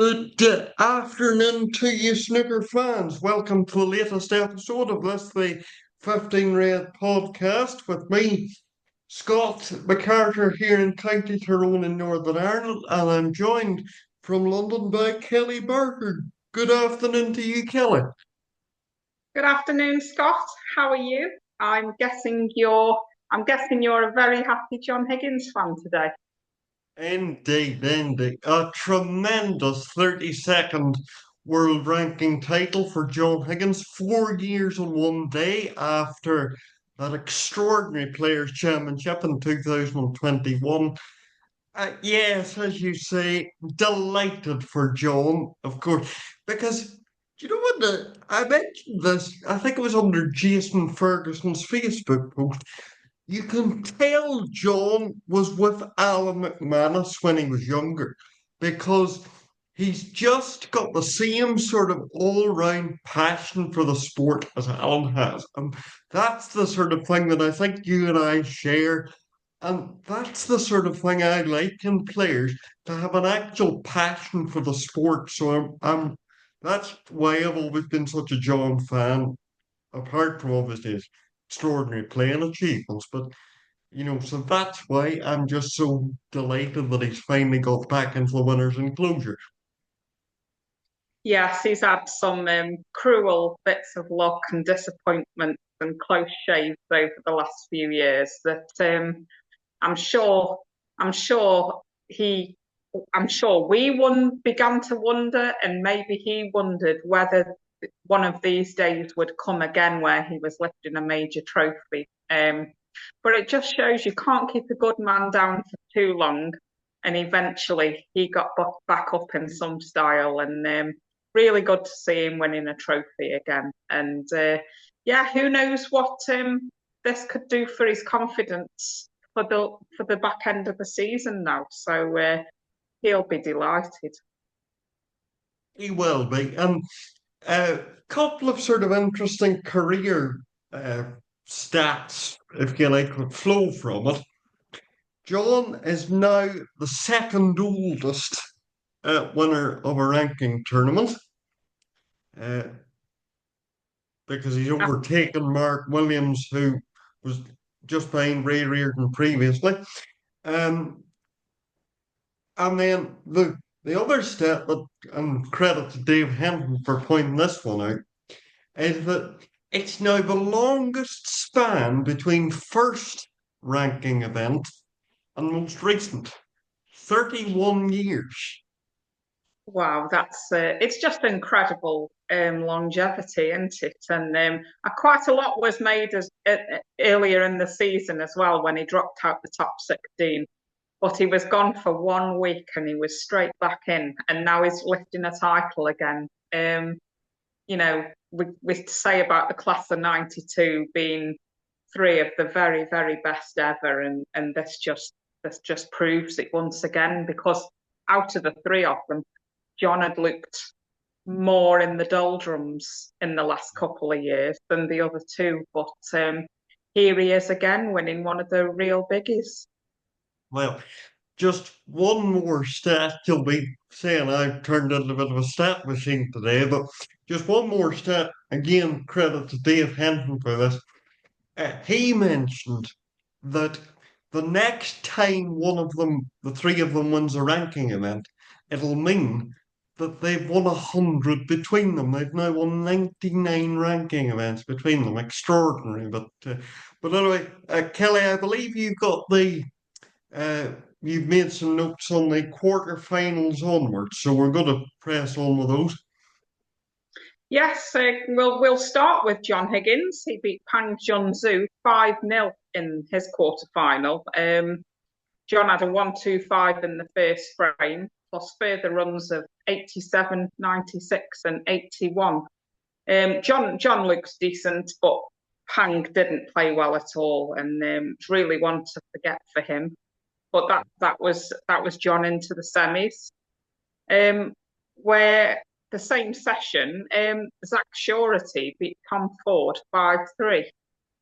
Good afternoon to you, snooker fans. Welcome to the latest episode of the 15 Red podcast with me, Scott McCarter, here in County Tyrone in Northern Ireland, and I'm joined from London by Kelly Barker. Good afternoon to you, Kelly. Good afternoon, Scott. How are you? I'm guessing you're a very happy John Higgins fan today. Indeed. A tremendous 32nd world ranking title for John Higgins, 4 years and 1 day after that extraordinary Players' Championship in 2021. Yes, as you say, delighted for John, of course, because you know what? I mentioned this, I think it was under Jason Ferguson's Facebook post. You can tell John was with Alan McManus when he was younger because he's just got the same sort of all round passion for the sport as Alan has. And that's the sort of thing that I think you and I share. And that's the sort of thing I like in players to have an actual passion for the sport. That's why I've always been such a John fan, apart from obviously his extraordinary playing achievements. So that's why I'm just so delighted that he's finally got back into the winners' enclosure. Yes, he's had some cruel bits of luck and disappointment and close shaves over the last few years that I'm sure, I'm sure he, I'm sure began to wonder, and maybe he wondered whether one of these days would come again where he was lifting a major trophy. But it just shows you can't keep a good man down for too long. And eventually he got back up in some style, and really good to see him winning a trophy again. And yeah, who knows what this could do for his confidence for the back end of the season now. So he'll be delighted. He will be. And a couple of sort of interesting career uh, stats, if you like, that flow from it. John is now the second oldest winner of a ranking tournament. Uh, because he's overtaken Mark Williams, who was just behind Ray Reardon previously. Um, and then the other stat that, and credit to Dave Henton for pointing this one out, is that it's now the longest span between first ranking event and most recent, 31 years. Wow, that's it's just incredible longevity, isn't it? And quite a lot was made earlier in the season as well when he dropped out the top 16. But he was gone for 1 week and he was straight back in, and now he's lifting a title again. You know, we say about the class of '92 being three of the very, very best ever, and this just proves it once again because out of the three of them, John had looked more in the doldrums in the last couple of years than the other two. But here he is again, winning one of the real biggies. Well, just one more stat. You'll be saying I've turned into a bit of a stat machine today, but just one more stat. Again, credit to Dave Henton for this. He mentioned that the next time one of them, the three of them, wins a ranking event, it'll mean that they've won 100 between them. They've now won 99 ranking events between them. Extraordinary. But anyway, Kelly, I believe uh, you've made some notes on the quarterfinals onwards, so we're going to press on with those. Yes, we'll start with John Higgins. He beat Pang Junzhu 5-0 in his quarterfinal. John had a 1-2-5 in the first frame, plus further runs of 87, 96, and 81. John looks decent, but Pang didn't play well at all, and it's really one to forget for him. But that was John into the semis, where the same session, Zach Shorty beat Tom Ford 5-3.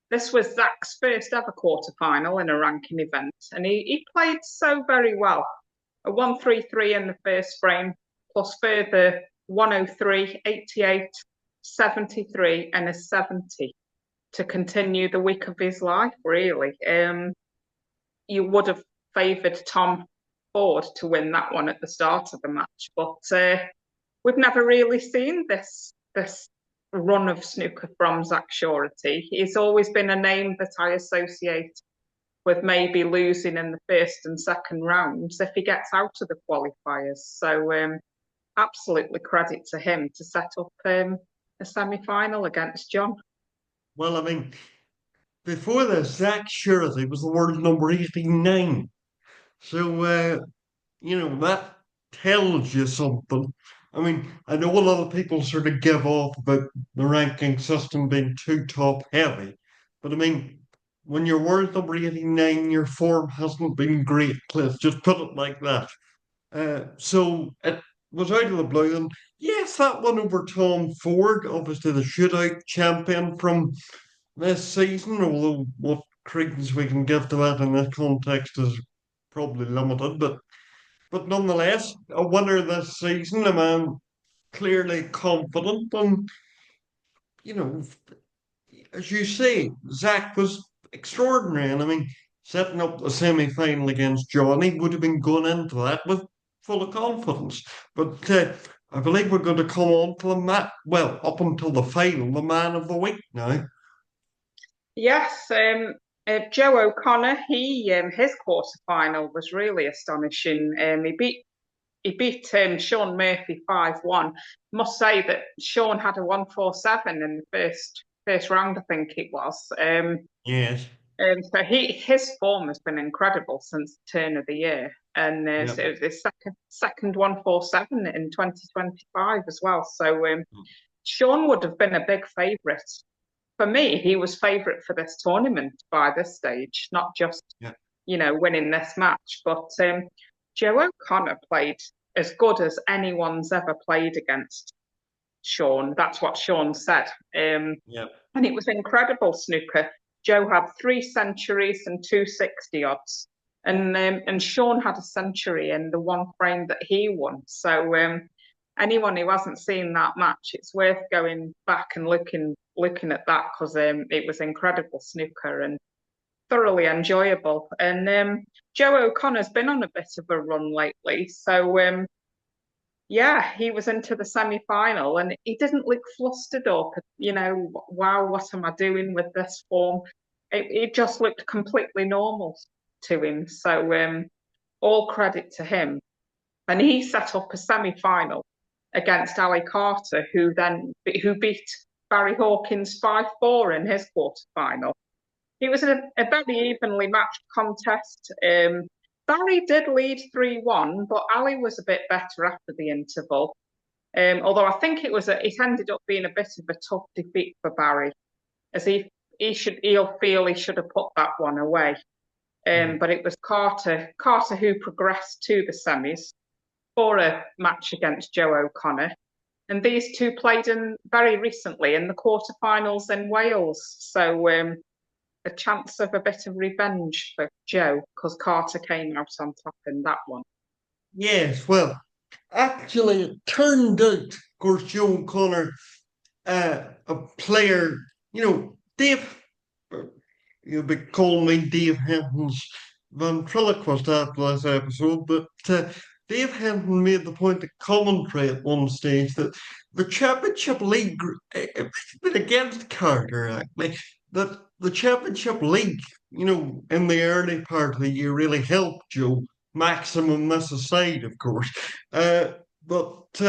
This was Zach's first ever quarterfinal in a ranking event, and he played so very well. A 1-3-3 in the first frame, plus further 103, 88, 73, and a 70 to continue the week of his life, really. You would have favoured Tom Ford to win that one at the start of the match, but we've never really seen this run of snooker from Zach Shorty. He's always been a name that I associate with maybe losing in the first and second rounds if he gets out of the qualifiers. So absolutely credit to him to set up a semi-final against John. Well, I mean, before this, Zach Shirley was the world number 89. So, that tells you something. I mean, I know a lot of people sort of give off about the ranking system being too top heavy, but I mean, when you're world number 89, your form hasn't been great. Let's just put it like that. So it was out of the blue. And yes, that one over Tom Ford, obviously the shootout champion from this season, although what credence we can give to that in this context is probably limited. But nonetheless, a winner this season, a man clearly confident. And, you know, as you say, Zach was extraordinary. And I mean, setting up the semi final against Johnny would have been going into that with full of confidence. But I believe we're going to come on to the well, up until the final, the man of the week now. Yes, Joe O'Connor. His quarter final was really astonishing. He beat Sean Murphy 5-1. Must say that Sean had a 147 in the first round, I think it was. Yes. So his form has been incredible since the turn of the year, and so Yep. it was his second 147 in 2025 as well. So Sean would have been a big favourite. For me, he was favourite for this tournament by this stage, not just Yep. winning this match. But Joe O'Connor played as good as anyone's ever played against Sean. That's what Sean said. Yep. And it was incredible snooker. Joe had 3 centuries and 260 odds. And Sean had a century in the one frame that he won. So anyone who hasn't seen that match, it's worth going back and looking at that because it was incredible snooker and thoroughly enjoyable. And Joe O'Connor's been on a bit of a run lately, so yeah, he was into the semi-final and he didn't look flustered or wow, what am I doing with this form? It just looked completely normal to him. So all credit to him. And he set up a semi-final against Ali Carter, who beat Barry Hawkins 5-4 in his quarter-final. It was a very evenly matched contest. Barry did lead 3-1, but Ali was a bit better after the interval. Although I think it ended up being a bit of a tough defeat for Barry, as he'll feel he should have put that one away. But it was Carter who progressed to the semis for a match against Joe O'Connor. And these two played very recently in the quarterfinals in Wales. So a chance of a bit of revenge for Joe because Carter came out on top in that one. Yes, well, actually, it turned out, of course, Joe O'Connor, a player, Dave, you'll be calling me Dave Hinton's ventriloquist after this episode, but Dave Hinton made the point of commentary at one stage that the Championship League, been against Carter actually, that the Championship League, in the early part of the year really helped Joe. Maximum this aside, of course. But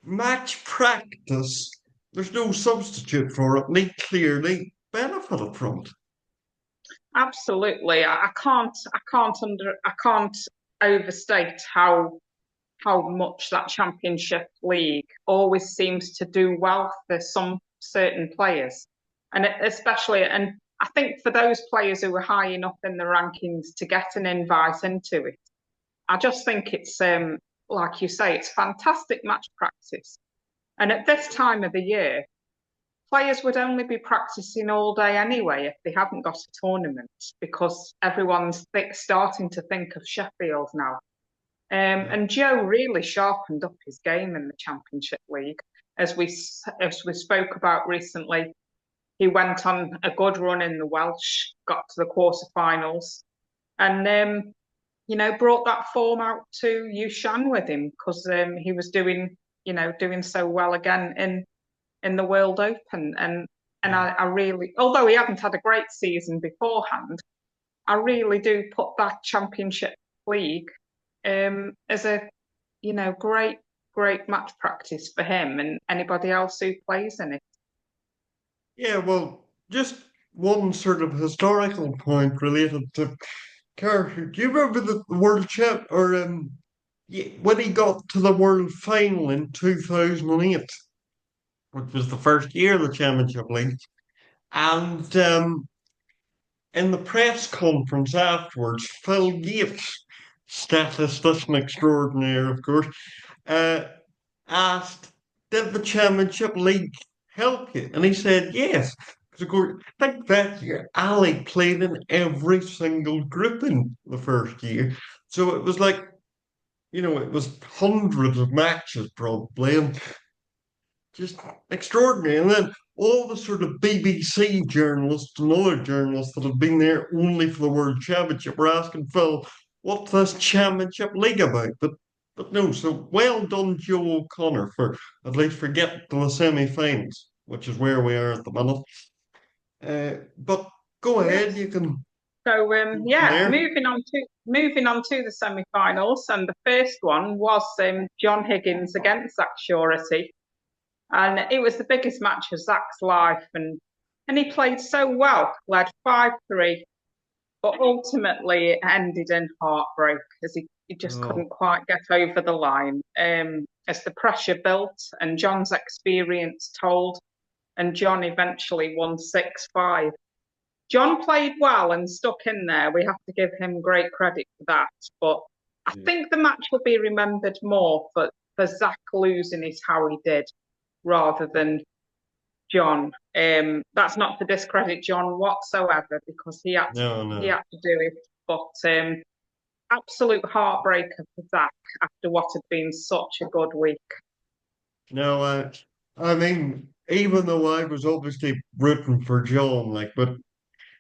match practice, there's no substitute for it, and he clearly benefited from it. Absolutely, I can't overstate how much that Championship League always seems to do well for some certain players, and I think for those players who are high enough in the rankings to get an invite into it, I just think it's like you say, it's fantastic match practice. And at this time of the year, players would only be practicing all day anyway if they haven't got a tournament because everyone's starting to think of Sheffield now. And Joe really sharpened up his game in the Championship League. As we spoke about recently, he went on a good run in the Welsh, got to the quarterfinals, and brought that form out to Yushan with him because he was doing so well again in the World Open. And Yeah. I really, although he hadn't had a great season beforehand, I really do put that Championship League as a great match practice for him and anybody else who plays in it. Yeah, well, just one sort of historical point related to character. Do you remember the World Champ or when he got to the World Final in 2008, which was the first year of the Championship League, and in the press conference afterwards, Phil Yates, statistician extraordinaire, of course, uh, asked, "Did the Championship League help you?" And he said, "Yes." Because, of course, think that year, Ali played in every single group in the first year. So it was like, it was hundreds of matches probably, and just extraordinary. And then all the sort of BBC journalists and other journalists that had been there only for the World Championship were asking Phil, "What's this Championship League about?" But no, so well done, Joe O'Connor, for at least for getting to the semi-finals, which is where we are at the minute. But go ahead, Yes. you can So go from yeah, there. moving on to the semi-finals, and the first one was John Higgins against Zach Shorty, and it was the biggest match of Zach's life, and he played so well, led 5-3, but ultimately it ended in heartbreak as he just Oh, couldn't quite get over the line. As the pressure built and John's experience told, and John eventually won 6-5. John played well and stuck in there. We have to give him great credit for that. But I yeah. think the match will be remembered more for Zach losing it how he did rather than John. That's not to discredit John whatsoever because No, he no. had to do it. But absolute heartbreaker for Zach after what had been such a good week. No, I mean, even though I was obviously rooting for John, like, but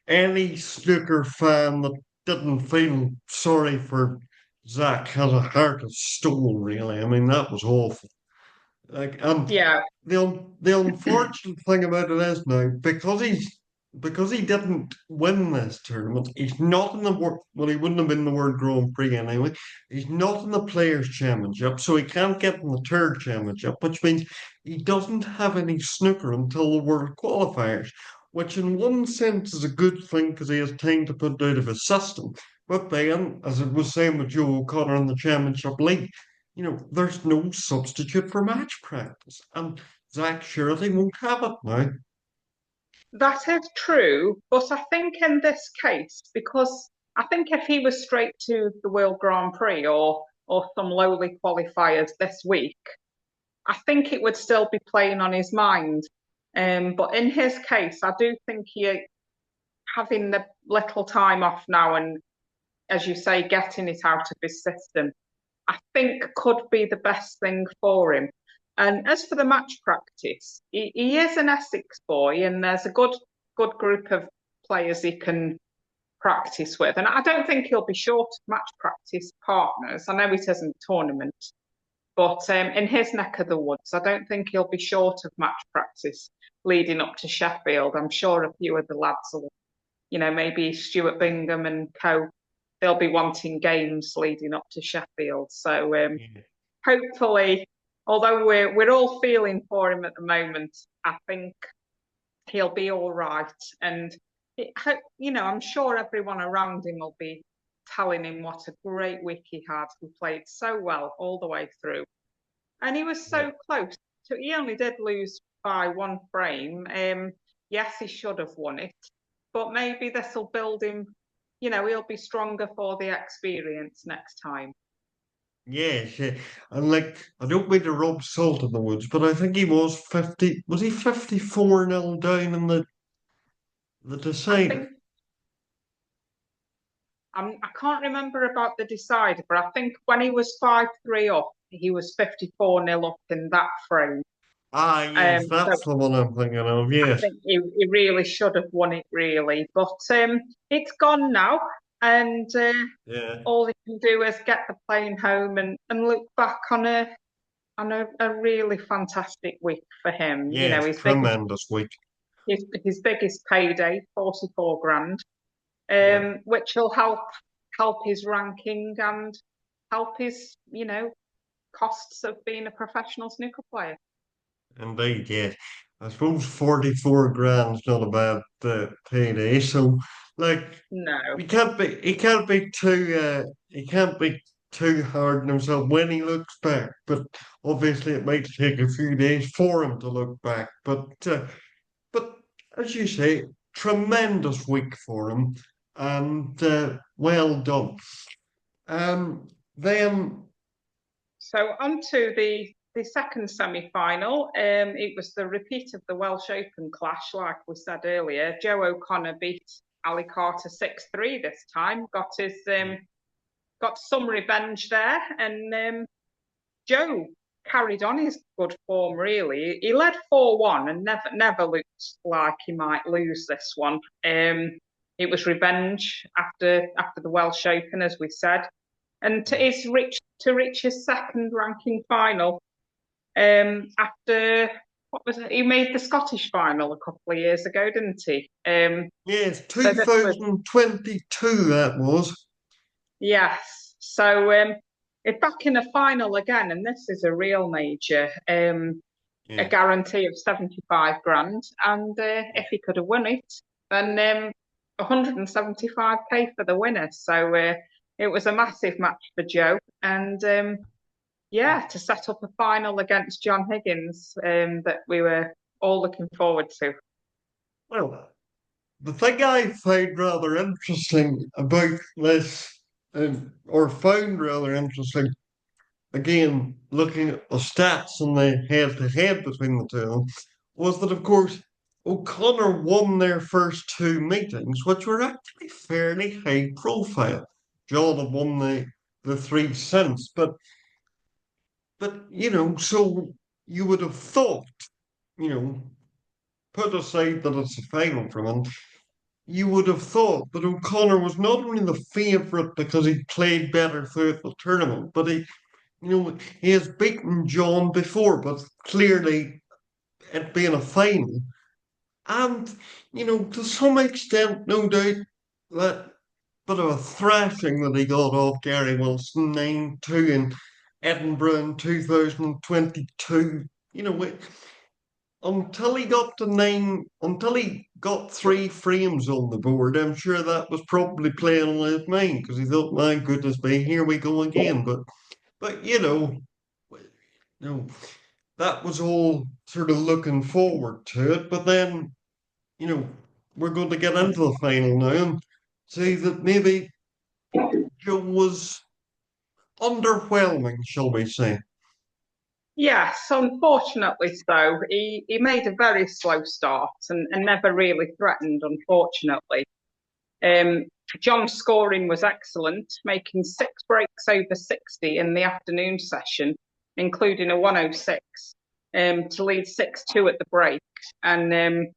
any snooker fan that didn't feel sorry for Zach has a heart of stone, really. I mean, that was awful. Like, Yeah, the unfortunate thing about it is now because he didn't win this tournament, he's not in the world. Well, he wouldn't have been in the World Grand Prix anyway. He's not in the Players' Championship, so he can't get in the third championship, which means he doesn't have any snooker until the World Qualifiers. Which, in one sense, is a good thing because he has time to put out of his system. But then, as it was saying with Joe O'Connor in the Championship League, there's no substitute for match practice. And Zach Shirley won't have it now. that is true. But I think in this case, because I think if he was straight to the World Grand Prix or some lowly qualifiers this week, I think it would still be playing on his mind. But in his case, I do think he having the little time off now and, as you say, getting it out of his system, I think could be the best thing for him. And as for the match practice, he is an Essex boy, and there's a good group of players he can practice with. And I don't think he'll be short of match practice partners. I know it isn't a tournament, but in his neck of the woods, I don't think he'll be short of match practice leading up to Sheffield. I'm sure a few of the lads will, maybe Stuart Bingham and co, they'll be wanting games leading up to Sheffield. So Yeah. hopefully, although we're all feeling for him at the moment, I think he'll be all right. And I'm sure everyone around him will be telling him what a great week he had. He played so well all the way through, and he was Yeah. so close. He only did lose by one frame. Yes, he should have won it, but maybe this will build him. He'll be stronger for the experience next time. Yes, yeah. And like, I don't mean to rub salt in the woods, but I think he was 50, was he 54 nil down in the I decider? think I can't remember about the decider, but I think when he was 5-3 up, he was 54-0 up in that frame. Ah, yes, So that's the one I'm thinking of. I Yes, think he really should have won it, really. But it's gone now, and yeah, all he can do is get the plane home and look back on a really fantastic week for him. You know, yes, tremendous week. his biggest payday, 44 grand, Yeah, which will help his ranking and help his, costs of being a professional snooker player. indeed, yes. I suppose 44 grand's not a bad payday. So, like, No, he can't be too hard on himself when he looks back. But obviously, it might take a few days for him to look back. But as you say, tremendous week for him, and well done. Um, then so on to the second semi-final. It was the repeat of the Welsh Open clash, like we said earlier. Joe O'Connor beat Ali Carter 6-3 this time. Got some revenge there, and Joe carried on his good form. Really, he led 4-1 and never looked like he might lose this one. It was revenge after the Welsh Open, as we said, and to reach his second ranking final after what was it? He made the Scottish final a couple of years ago, didn't he? yes, So this was 2022 that was. yes. So it's back in a final again, and this is a real major. A Yeah, guarantee of 75 grand, and if he could have won it, then 175k for the winner. So it was a massive match for Joe, and yeah, to set up a final against John Higgins that we were all looking forward to. well, the thing I find rather interesting about this, or found rather interesting, again, looking at the stats and the head to head between the two, was that, of course, O'Connor won their first two meetings, which were actually fairly high profile. John had won the three since, but so you would have thought, you know, put aside that it's a final from him, you would have thought that O'Connor was not only the favourite because he played better throughout the tournament, but he has beaten John before, but clearly it being a final. And, to some extent, no doubt, that bit of a thrashing that he got off Gary Wilson 9-2 in Edinburgh in 2022, until he got three frames on the board, I'm sure that was probably playing on his mind because he thought, my goodness me, here we go again. But that was all sort of looking forward to it. But then, you know, we're going to get into the final now and say that maybe Joe was underwhelming, shall we say. Yes, unfortunately so. He made a very slow start and never really threatened, unfortunately. Um, John's scoring was excellent, making six breaks over 60 in the afternoon session, including a 106, to lead 6-2 at the break. And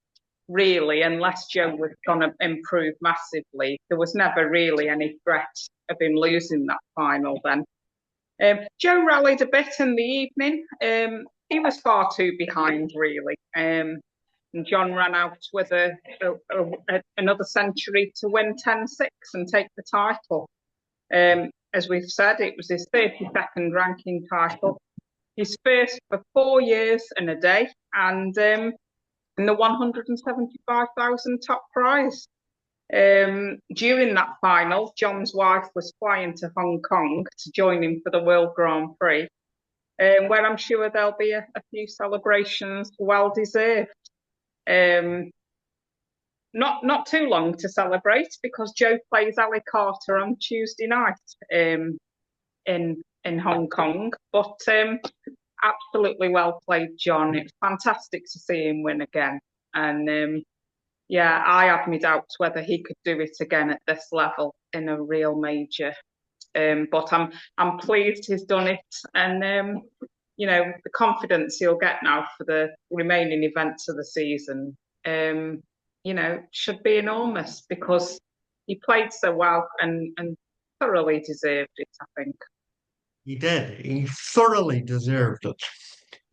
really, unless Joe was going to improve massively, there was never really any threat of him losing that final then. Joe rallied a bit in the evening. He was far too behind, really. And John ran out with another century to win 10-6 and take the title. As we've said, it was his 32nd ranking title, his first for 4 years and a day, and in the 175,000 top prize. During that final, John's wife was flying to Hong Kong to join him for the World Grand Prix, where I'm sure there'll be a few celebrations well deserved. Um, not too long to celebrate because Joe plays Ali Carter on Tuesday night in Hong Kong. But absolutely well played, John. It's fantastic to see him win again, and Yeah, I had my doubts whether he could do it again at this level in a real major. But I'm pleased he's done it, and the confidence he'll get now for the remaining events of the season, should be enormous because he played so well and thoroughly deserved it, I think. He did. He thoroughly deserved it.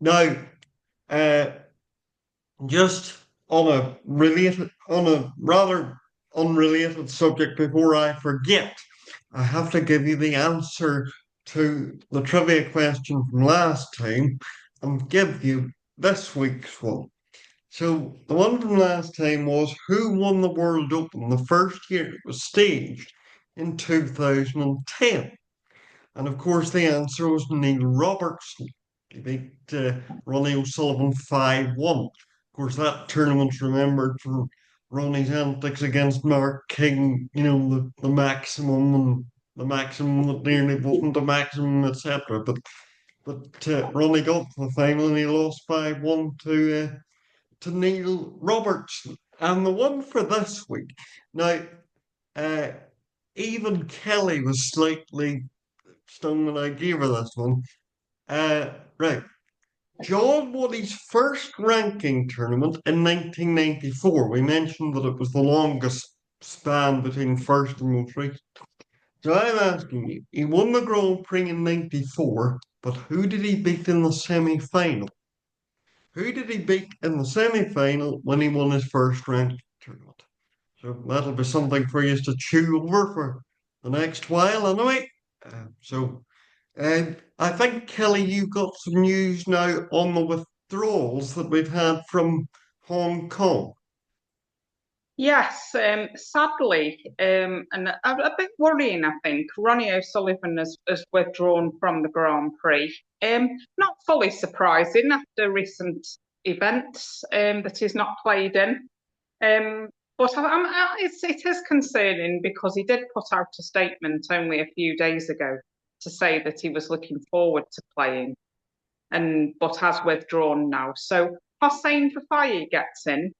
Now, uh, just on a rather unrelated subject, before I forget, I have to give you the answer to the trivia question from last time and give you this week's one. So the one from last time was who won the World Open the first year it was staged in 2010? And of course, the answer was Neil Robertson. He beat Ronnie O'Sullivan 5-1. Of course, that tournament's remembered for Ronnie's antics against Mark King, the maximum and the maximum that nearly wasn't the maximum, etc. But Ronnie got to the final and he lost 5-1 to Neil Robertson. And the one for this week. Now, uh, even Kelly was slightly stung when I gave her this one. Right. John won his first ranking tournament in 1994. We mentioned that it was the longest span between first and most recent. So I'm asking you, he won the Grand Prix in 94, but who did he beat in the semi final? Who did he beat in the semi final when he won his first ranked tournament? So that'll be something for you to chew over for the next while, anyway. I think, Kelly, you've got some news now on the withdrawals that we've had from Hong Kong. Yes, sadly, and a bit worrying, I think. Ronnie O'Sullivan has withdrawn from the Grand Prix. Not fully surprising after recent events that he's not played in. But it is concerning because he did put out a statement only a few days ago to say that he was looking forward to playing, but has withdrawn now. So Hossein Fafai gets in,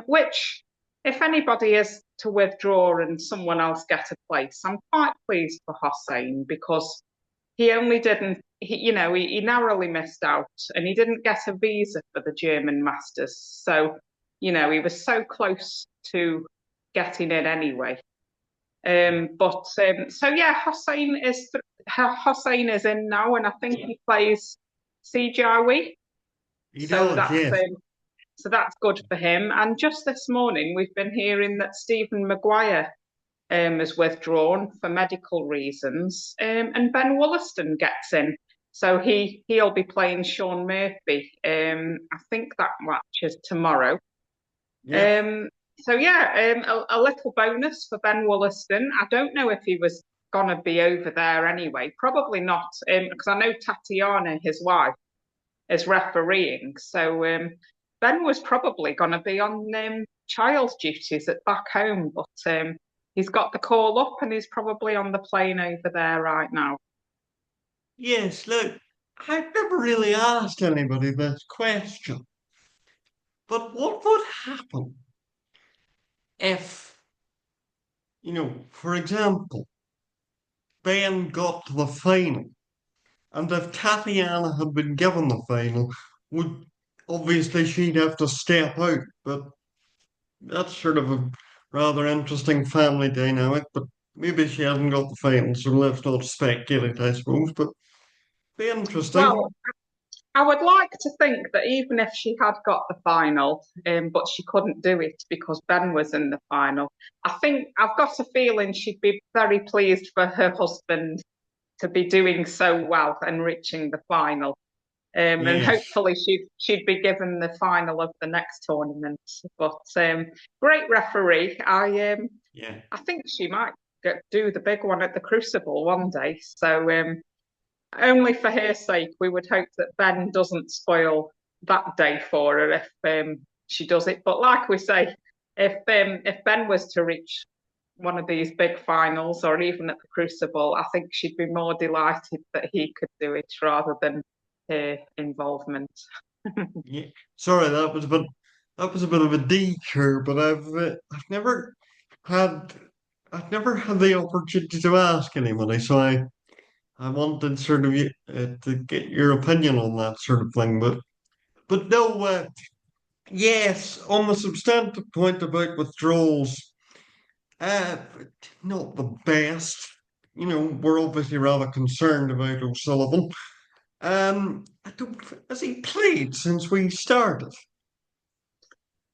which, if anybody is to withdraw and someone else get a place, I'm quite pleased for Hossein because he only didn't, he narrowly missed out and he didn't get a visa for the German Masters. So, he was so close to getting in anyway. So yeah, Hossein is in now, and I think he plays CJW. He So does, that's yes. good for him. And just this morning, we've been hearing that Stephen Maguire has withdrawn for medical reasons, and Ben Wollaston gets in. So he'll be playing Sean Murphy. I think that match is tomorrow. Yes. So yeah, a little bonus for Ben Wollaston. I don't know if he was gonna be over there anyway. Probably not, because I know Tatiana, his wife, is refereeing. So Ben was probably going to be on child duties at back home, but he's got the call up and he's probably on the plane over there right now. Yes, look, I've never really asked anybody this question, but what would happen if, for example, Ben got to the final and if Tatiana had been given the final, would obviously she'd have to step out, but that's sort of a rather interesting family dynamic, but maybe she hasn't got the final, so let's not speculate, I suppose, but be interesting. Well, I would like to think that even if she had got the final, but she couldn't do it because Ben was in the final, I think I've got a feeling she'd be very pleased for her husband to be doing so well and reaching the final. And Yes, hopefully she'd be given the final of the next tournament. But great referee. yeah. I think she might do the big one at the Crucible one day. So only for her sake, we would hope that Ben doesn't spoil that day for her if she does it. But like we say, if Ben was to reach one of these big finals or even at the Crucible, I think she'd be more delighted that he could do it rather than her involvement. Yeah. Sorry, that was a bit that was a bit of a detour, but had I've never had the opportunity to ask anybody, so I wanted sort of to get your opinion on that sort of thing. But no, yes, on the substantive point about withdrawals, uh, not the best. We're obviously rather concerned about O'Sullivan. I don't, has he played since we started?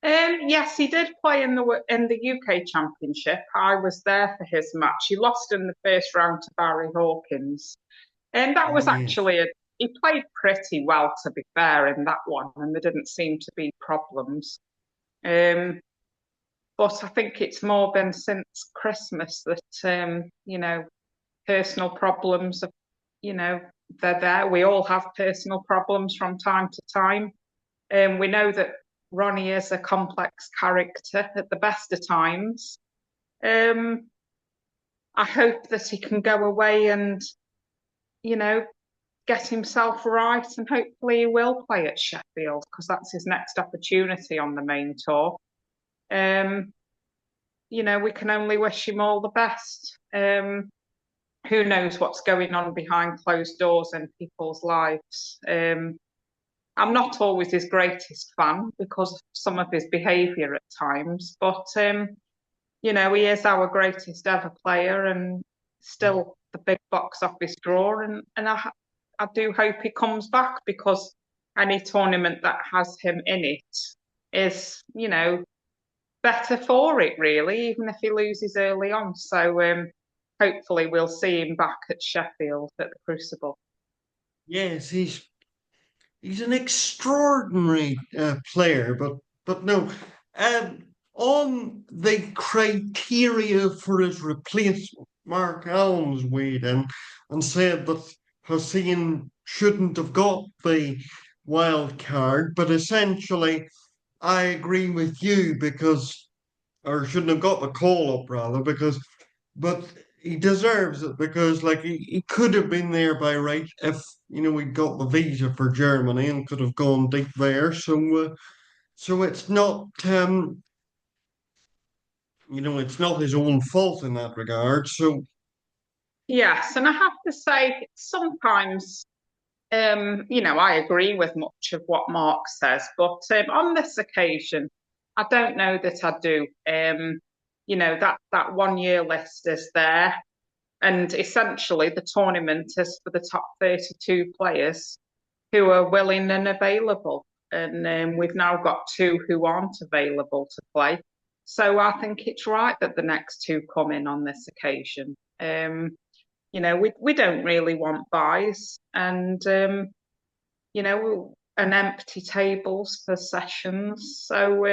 Yes, he did play in the UK Championship. I was there for his match. He lost in the first round to Barry Hawkins, and that Oh was yes. actually he played pretty well, to be fair, in that one, and there didn't seem to be problems. Um, but I think it's more been since Christmas that personal problems have, you know, they're there. We all have personal problems from time to time. We know that Ronnie is a complex character at the best of times. Um, I hope that he can go away and, you know, get himself right, and hopefully he will play at Sheffield because that's his next opportunity on the main tour. Um, we can only wish him all the best. Who knows what's going on behind closed doors in people's lives? I'm not always his greatest fan because of some of his behaviour at times, but he is our greatest ever player and still the big box office draw. And I do hope he comes back because any tournament that has him in it is, better for it, really, even if he loses early on. So hopefully we'll see him back at Sheffield at the Crucible. Yes, he's an extraordinary player, but no. Um, on the criteria for his replacement, Mark Allen's weighed in and said that Hussein shouldn't have got the wild card, but essentially I agree with you because, or shouldn't have got the call up rather, but he deserves it because like he could have been there by right if he'd got the visa for Germany and could have gone deep there. So it's not it's not his own fault in that regard. So Yes, and I have to say, sometimes, I agree with much of what Mark says, but on this occasion, I don't know that I do. That 1 year list is there, and essentially the tournament is for the top 32 players who are willing and available. And we've now got two who aren't available to play. So I think it's right that the next two come in on this occasion. We don't really want buys and, and empty tables for sessions. So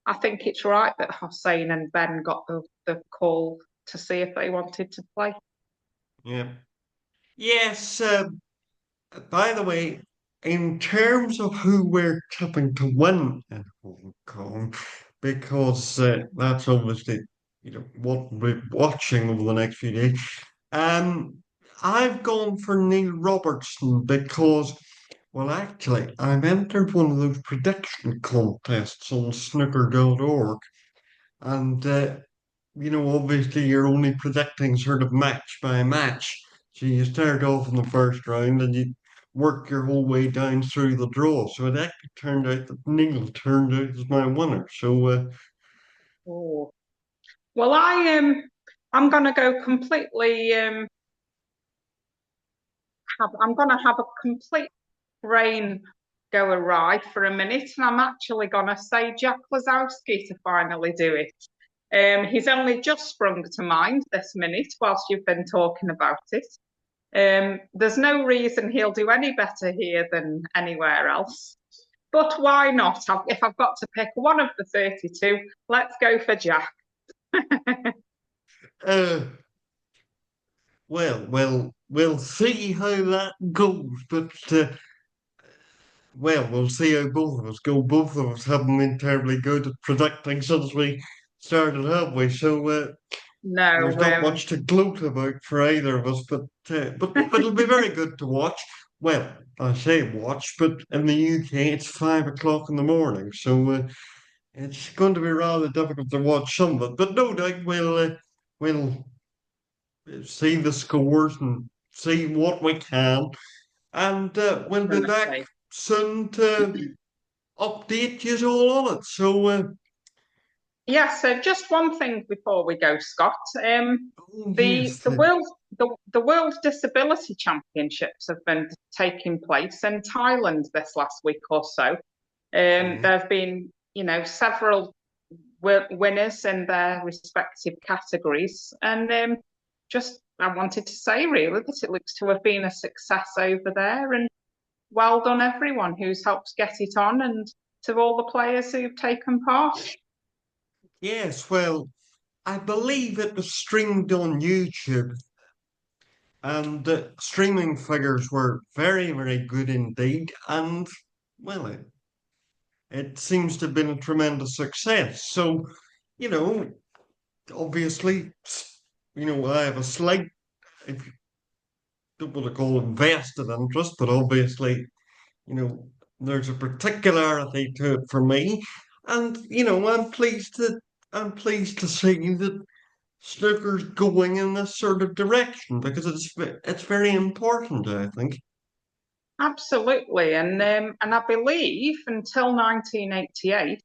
I think it's right that Hossein and Ben got the call to see if they wanted to play. yeah, yes. By the way, in terms of who we're tipping to win in Hong Kong, because that's obviously what we're watching over the next few days. Um, I've gone for Neil Robertson because, well, actually, I've entered one of those prediction contests on snooker.org, and obviously you're only predicting sort of match by match. So you start off in the first round and you work your whole way down through the draw. So it actually turned out that Neil turned out as my winner. So Oh. Well, I'm going to go completely. I'm going to have a complete brain go awry for a minute, and I'm actually going to say Jack Lazowski to finally do it. He's only just sprung to mind this minute whilst you've been talking about it. There's no reason he'll do any better here than anywhere else. But why not? If I've got to pick one of the 32, let's go for Jack. uh, we'll see how that goes. But we'll see how both of us go. Both of us haven't been terribly good at predicting since we started, have we? So No, there's not much to gloat about for either of us, but it'll be very good to watch. Well, I say watch, but in the UK it's 5 o'clock in the morning, so it's going to be rather difficult to watch some of it, but no doubt we'll see the scores and see what we can, and we'll be back Definitely. soon to update you all on it. So, Yeah, so just one thing before we go, Scott. oh The yes, the World the World Disability Championships have been taking place in Thailand this last week or so. yeah. There have been, several winners in their respective categories, and just I wanted to say really that it looks to have been a success over there, and well done everyone who's helped get it on, and to all the players who've taken part. Yes, well, I believe it was streamed on YouTube, and the streaming figures were very, very good indeed. And well, it seems to have been a tremendous success. So, you know, obviously, I have a slight, if you don't want to call it vested interest, but obviously, you know, there's a particularity to it for me. And, I'm pleased to see that snooker's going in this sort of direction because it's very important, I think. Absolutely, and I believe until 1988,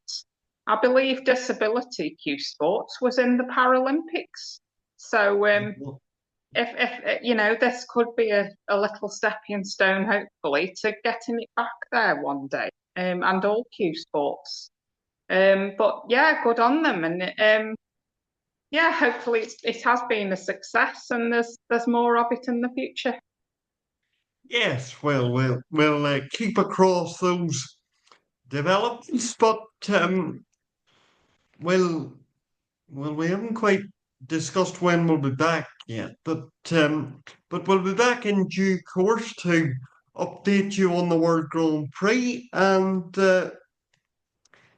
I believe disability cue sports was in the Paralympics. So if this could be a little stepping stone, hopefully, to getting it back there one day, and all cue sports. But yeah, good on them, and yeah, hopefully it has been a success, and there's more of it in the future. Yes, well, we'll keep across those developments, but well, we haven't quite discussed when we'll be back yet, but we'll be back in due course to update you on the World Grand Prix and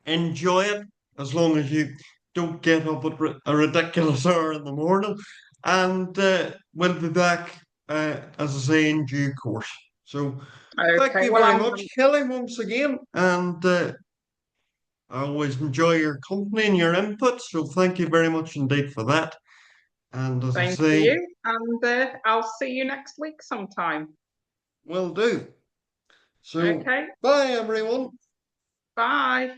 enjoy it as long as you don't get up at a ridiculous hour in the morning. And we'll be back, as I say, in due course. So thank Okay, you well, very much, Kelly, once again. And I always enjoy your company and your input. So thank you very much indeed for that. And as I same to say, you, and I'll see you next week sometime. will do. So Okay, bye, everyone. bye.